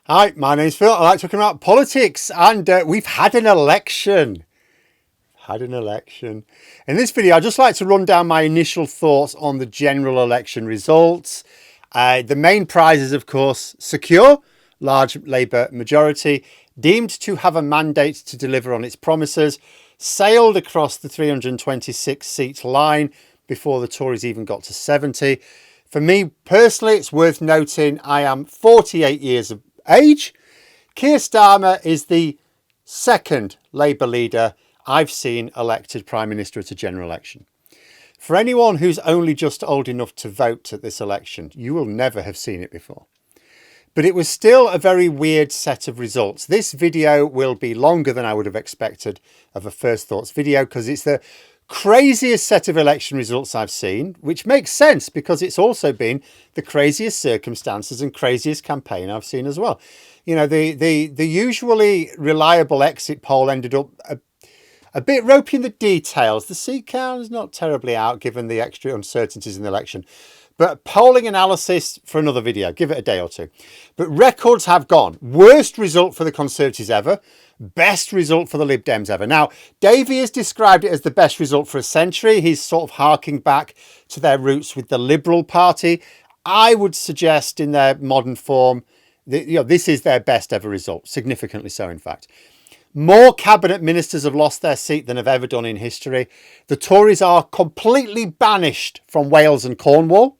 Hi, my name's Phil. I like talking about politics, and we've had an election. In this video, I'd just like to run down my initial thoughts on the general election results. The main prizes, of course, secure, large Labour majority, deemed to have a mandate to deliver on its promises, sailed across the 326 seat line before the Tories even got to 70. For me personally, it's worth noting I am 48 years of age. Keir Starmer is the second Labour leader I've seen elected Prime Minister at a general election. For anyone who's only just old enough to vote at this election, you will never have seen it before. But it was still a very weird set of results. This video will be longer than I would have expected of a First Thoughts video because it's the craziest set of election results I've seen, which makes sense because it's also been the craziest circumstances and craziest campaign I've seen as well. You know, the usually reliable exit poll ended up a bit ropey in the details. The seat count is not terribly out given the extra uncertainties in the election. But polling analysis for another video, give it a day or two. But records have gone. Worst result for the Conservatives ever. Best result for the Lib Dems ever. Now, Davey has described it as the best result for a century. He's sort of harking back to their roots with the Liberal Party. I would suggest in their modern form, that, this is their best ever result. Significantly so, in fact. More cabinet ministers have lost their seat than have ever done in history. The Tories are completely banished from Wales and Cornwall.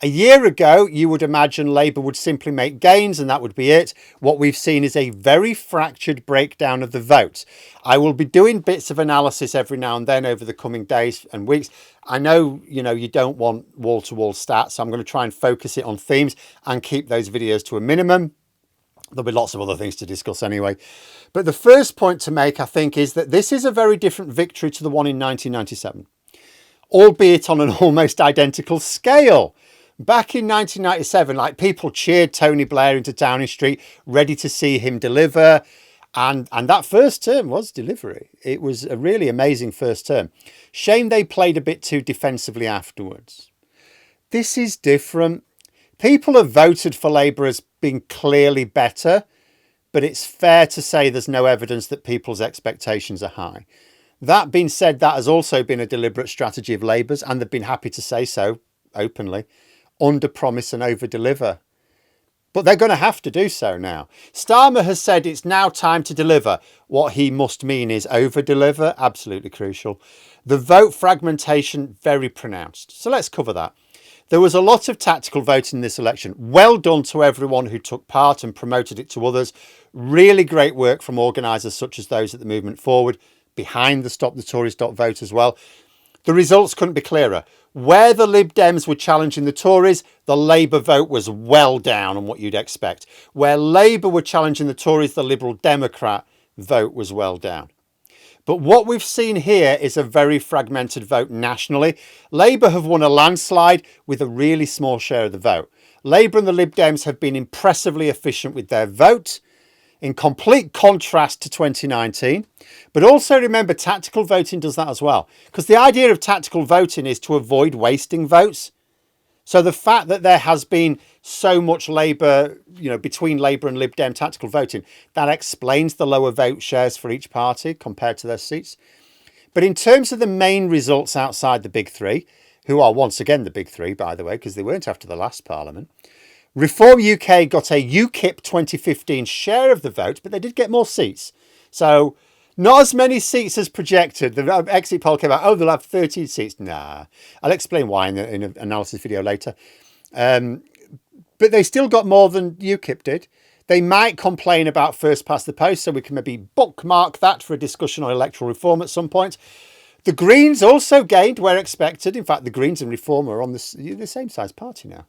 A year ago, you would imagine Labour would simply make gains and that would be it. What we've seen is a very fractured breakdown of the vote. I will be doing bits of analysis every now and then over the coming days and weeks. I know, you don't want wall-to-wall stats, so I'm going to try and focus it on themes and keep those videos to a minimum. There'll be lots of other things to discuss anyway. But the first point to make, I think, is that this is a very different victory to the one in 1997, albeit on an almost identical scale. Back in 1997, people cheered Tony Blair into Downing Street, ready to see him deliver. And that first term was delivery. It was a really amazing first term. Shame they played a bit too defensively afterwards. This is different. People have voted for Labour as being clearly better, but it's fair to say there's no evidence that people's expectations are high. That being said, that has also been a deliberate strategy of Labour's, and they've been happy to say so openly. Under promise and over deliver. But they're going to have to do so now. Starmer has said it's now time to deliver. What he must mean is over deliver. Absolutely crucial. The vote fragmentation, very pronounced. So let's cover that. There was a lot of tactical voting in this election. Well done to everyone who took part and promoted it to others. Really great work from organisers such as those at the Movement Forward, behind the Stop the Tories vote as well. The results couldn't be clearer. Where the Lib Dems were challenging the Tories, the Labour vote was well down on what you'd expect. Where Labour were challenging the Tories, the Liberal Democrat vote was well down. But what we've seen here is a very fragmented vote nationally. Labour have won a landslide with a really small share of the vote. Labour and the Lib Dems have been impressively efficient with their vote, in complete contrast to 2019. But also remember, tactical voting does that as well. Because the idea of tactical voting is to avoid wasting votes. So the fact that there has been so much Labour, between Labour and Lib Dem tactical voting, that explains the lower vote shares for each party compared to their seats. But in terms of the main results outside the big three, who are once again the big three, by the way, because they weren't after the last Parliament, Reform UK got a UKIP 2015 share of the vote, but they did get more seats. So not as many seats as projected. The exit poll came out, they'll have 13 seats. Nah, I'll explain why in an analysis video later. But they still got more than UKIP did. They might complain about first past the post, so we can maybe bookmark that for a discussion on electoral reform at some point. The Greens also gained where expected. In fact, the Greens and Reform are on the same size party now.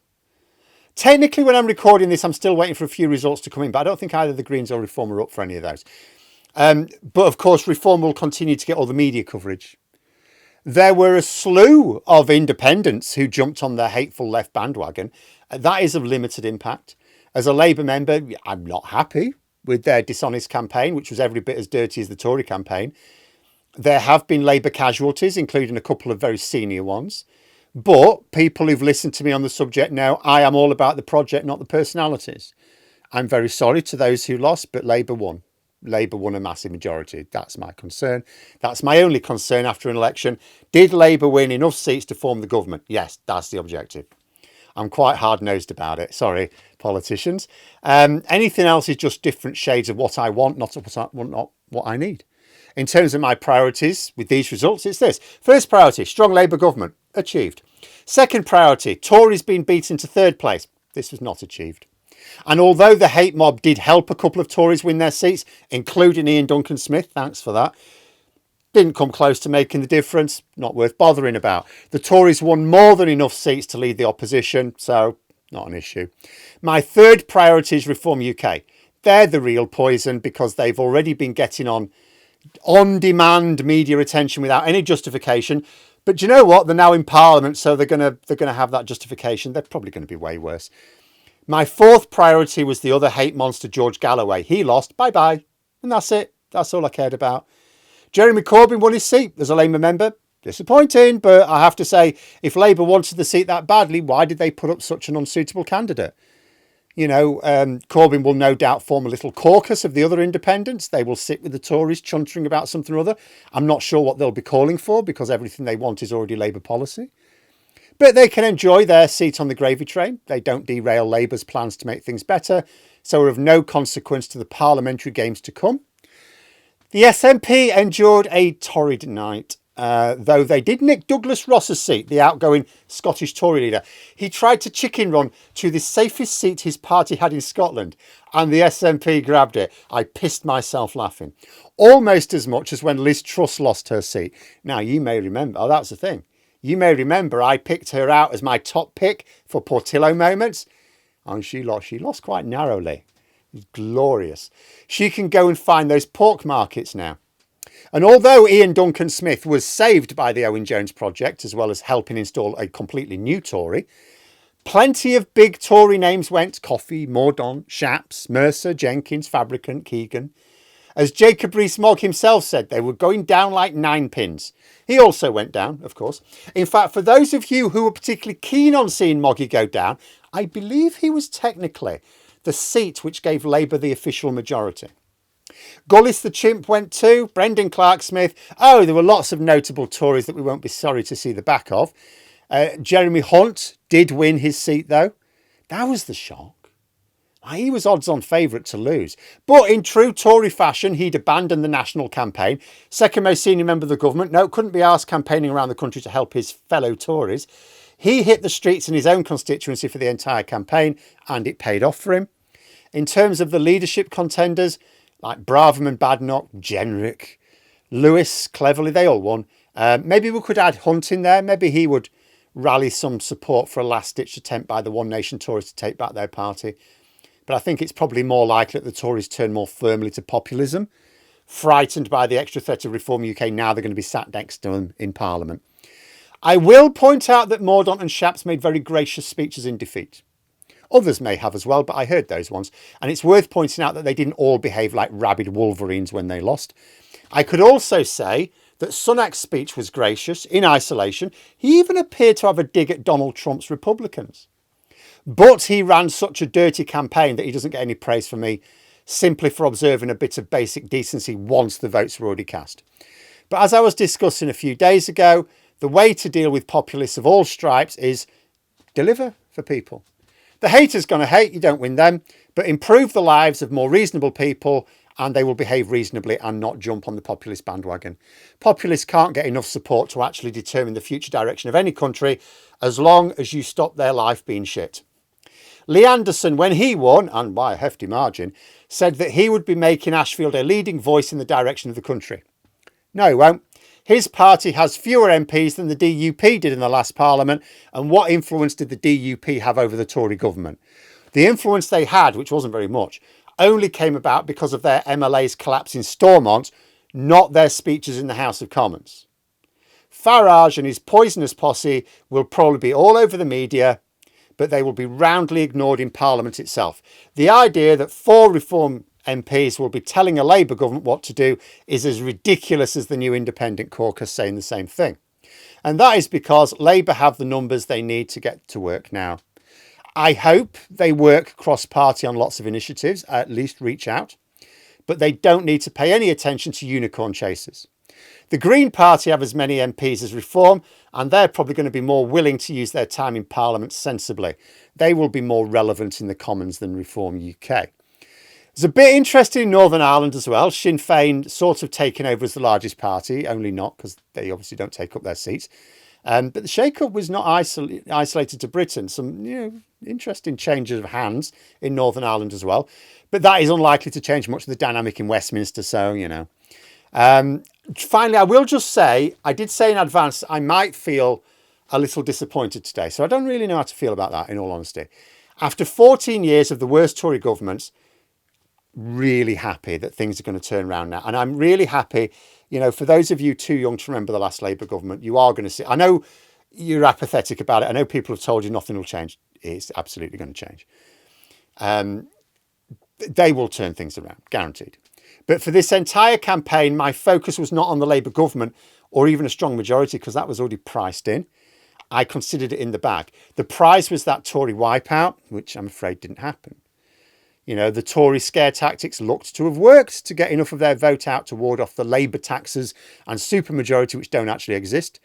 Technically, when I'm recording this, I'm still waiting for a few results to come in, but I don't think either the Greens or Reform are up for any of those. But of course, Reform will continue to get all the media coverage. There were a slew of independents who jumped on their hateful left bandwagon. That is of limited impact. As a Labour member, I'm not happy with their dishonest campaign, which was every bit as dirty as the Tory campaign. There have been Labour casualties, including a couple of very senior ones. But people who've listened to me on the subject know I am all about the project, not the personalities. I'm very sorry to those who lost, but Labour won. Labour won a massive majority. That's my concern. That's my only concern after an election. Did Labour win enough seats to form the government? Yes, that's the objective. I'm quite hard-nosed about it. Sorry, politicians. Anything else is just different shades of what I want, not what I need. In terms of my priorities with these results, it's this. First priority, strong Labour government. Achieved. Second priority, Tories being beaten to third place. This was not achieved. And although the hate mob did help a couple of Tories win their seats, including Ian Duncan Smith, thanks for that, didn't come close to making the difference. Not worth bothering about. The Tories won more than enough seats to lead the opposition, so not an issue. My third priority is Reform UK. They're the real poison because they've already been getting on-demand media attention without any justification. But do you know what? They're now in Parliament, so they're gonna have that justification. They're probably going to be way worse. My fourth priority was the other hate monster, George Galloway. He lost. Bye-bye. And that's it. That's all I cared about. Jeremy Corbyn won his seat as a Labour member. Disappointing, but I have to say, if Labour wanted the seat that badly, why did they put up such an unsuitable candidate? You know, Corbyn will no doubt form a little caucus of the other independents. They will sit with the Tories chuntering about something or other. I'm not sure what they'll be calling for because everything they want is already Labour policy. But they can enjoy their seat on the gravy train. They don't derail Labour's plans to make things better, so are of no consequence to the parliamentary games to come. The SNP endured a torrid night, though they did nick Douglas Ross's seat, the outgoing Scottish Tory leader. He tried to chicken run to the safest seat his party had in Scotland, and the SNP grabbed it. I pissed myself laughing. Almost as much as when Liz Truss lost her seat. Now, you may remember, that's the thing. You may remember I picked her out as my top pick for Portillo moments, and she lost quite narrowly. Glorious. She can go and find those pork markets now. And although Ian Duncan Smith was saved by the Owen Jones project, as well as helping install a completely new Tory, plenty of big Tory names went: Coffey, Mordaunt, Shapps, Mercer, Jenkins, Fabricant, Keegan. As Jacob Rees-Mogg himself said, they were going down like 9 pins. He also went down, of course. In fact, for those of you who were particularly keen on seeing Moggy go down, I believe he was technically the seat which gave Labour the official majority. Gullis the Chimp went too. Brendan Clark-Smith. Oh, there were lots of notable Tories that we won't be sorry to see the back of. Jeremy Hunt did win his seat, though. That was the shock. He was odds-on favourite to lose. But in true Tory fashion, he'd abandoned the national campaign. Second most senior member of the government. No, couldn't be arsed campaigning around the country to help his fellow Tories. He hit the streets in his own constituency for the entire campaign, and it paid off for him. In terms of the leadership contenders, like Braverman and Badenoch, Jenrick, Lewis, Cleverly, they all won. Maybe we could add Hunt in there. Maybe he would rally some support for a last-ditch attempt by the One Nation Tories to take back their party. But I think it's probably more likely that the Tories turn more firmly to populism. Frightened by the extra threat of Reform UK, now they're going to be sat next to them in Parliament. I will point out that Mordaunt and Shapps made very gracious speeches in defeat. Others may have as well, but I heard those ones. And it's worth pointing out that they didn't all behave like rabid wolverines when they lost. I could also say that Sunak's speech was gracious in isolation. He even appeared to have a dig at Donald Trump's Republicans. But he ran such a dirty campaign that he doesn't get any praise from me, simply for observing a bit of basic decency once the votes were already cast. But as I was discussing a few days ago, the way to deal with populists of all stripes is deliver for people. The hater's going to hate, you don't win them, but improve the lives of more reasonable people and they will behave reasonably and not jump on the populist bandwagon. Populists can't get enough support to actually determine the future direction of any country as long as you stop their life being shit. Lee Anderson, when he won, and by a hefty margin, said that he would be making Ashfield a leading voice in the direction of the country. No, he won't. His party has fewer MPs than the DUP did in the last Parliament, and what influence did the DUP have over the Tory government? The influence they had, which wasn't very much, only came about because of their MLA's collapse in Stormont, not their speeches in the House of Commons. Farage and his poisonous posse will probably be all over the media, but they will be roundly ignored in Parliament itself. The idea that 4 Reform MPs will be telling a Labour government what to do is as ridiculous as the new Independent caucus saying the same thing. And that is because Labour have the numbers they need to get to work now. I hope they work cross-party on lots of initiatives, at least reach out, but they don't need to pay any attention to unicorn chasers. The Green Party have as many MPs as Reform, and they're probably going to be more willing to use their time in Parliament sensibly. They will be more relevant in the Commons than Reform UK. It's a bit interesting in Northern Ireland as well. Sinn Féin sort of taken over as the largest party, only not because they obviously don't take up their seats. But the shake-up was not isolated to Britain. Some interesting changes of hands in Northern Ireland as well. But that is unlikely to change much of the dynamic in Westminster. So, finally, I will just say, I did say in advance, I might feel a little disappointed today. So I don't really know how to feel about that, in all honesty. After 14 years of the worst Tory governments, really happy that things are going to turn around now. And I'm really happy, for those of you too young to remember the last Labour government, you are going to see, I know you're apathetic about it. I know people have told you nothing will change. It's absolutely going to change. They will turn things around, guaranteed. But for this entire campaign, my focus was not on the Labour government or even a strong majority, because that was already priced in. I considered it in the bag. The prize was that Tory wipeout, which I'm afraid didn't happen. The Tory scare tactics looked to have worked to get enough of their vote out to ward off the Labour taxes and supermajority, which don't actually exist.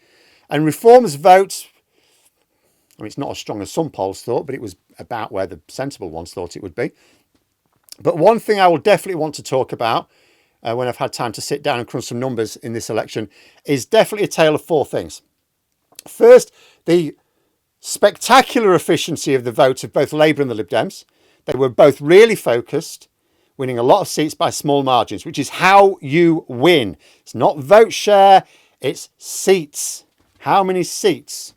And Reform's vote, it's not as strong as some polls thought, but it was about where the sensible ones thought it would be. But one thing I will definitely want to talk about when I've had time to sit down and crunch some numbers in this election is definitely a tale of four things. First, the spectacular efficiency of the vote of both Labour and the Lib Dems. They were both really focused, winning a lot of seats by small margins, which is how you win. It's not vote share, it's seats. How many seats?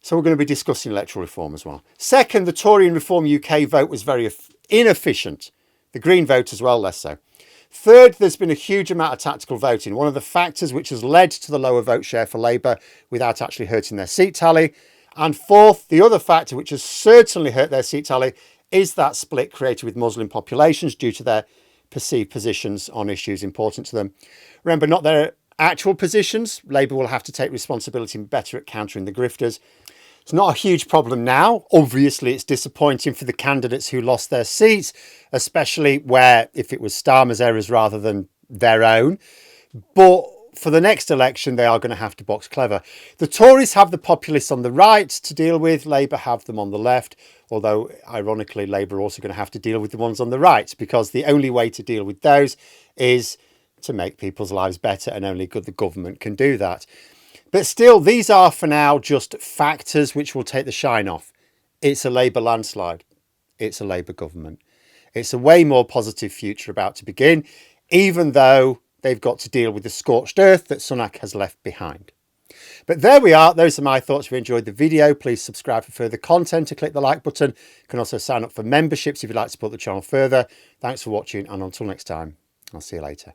So we're going to be discussing electoral reform as well. Second, the Tory and Reform UK vote was very inefficient. The Green vote as well, less so. Third, there's been a huge amount of tactical voting, one of the factors which has led to the lower vote share for Labour without actually hurting their seat tally. And fourth, the other factor which has certainly hurt their seat tally is that split created with Muslim populations due to their perceived positions on issues important to them. Remember, not their actual positions. Labour will have to take responsibility and better at countering the grifters. It's not a huge problem now. Obviously, it's disappointing for the candidates who lost their seats, especially where if it was Starmer's errors rather than their own. But for the next election, they are going to have to box clever. The Tories have the populists on the right to deal with. Labour have them on the left. Although, ironically, Labour are also going to have to deal with the ones on the right, because the only way to deal with those is to make people's lives better, and only the government can do that. But still, these are for now just factors which will take the shine off. It's a Labour landslide. It's a Labour government. It's a way more positive future about to begin, even though they've got to deal with the scorched earth that Sunak has left behind. But there we are. Those are my thoughts. If you enjoyed the video, please subscribe for further content and click the like button. You can also sign up for memberships if you'd like to support the channel further. Thanks for watching, and until next time, I'll see you later.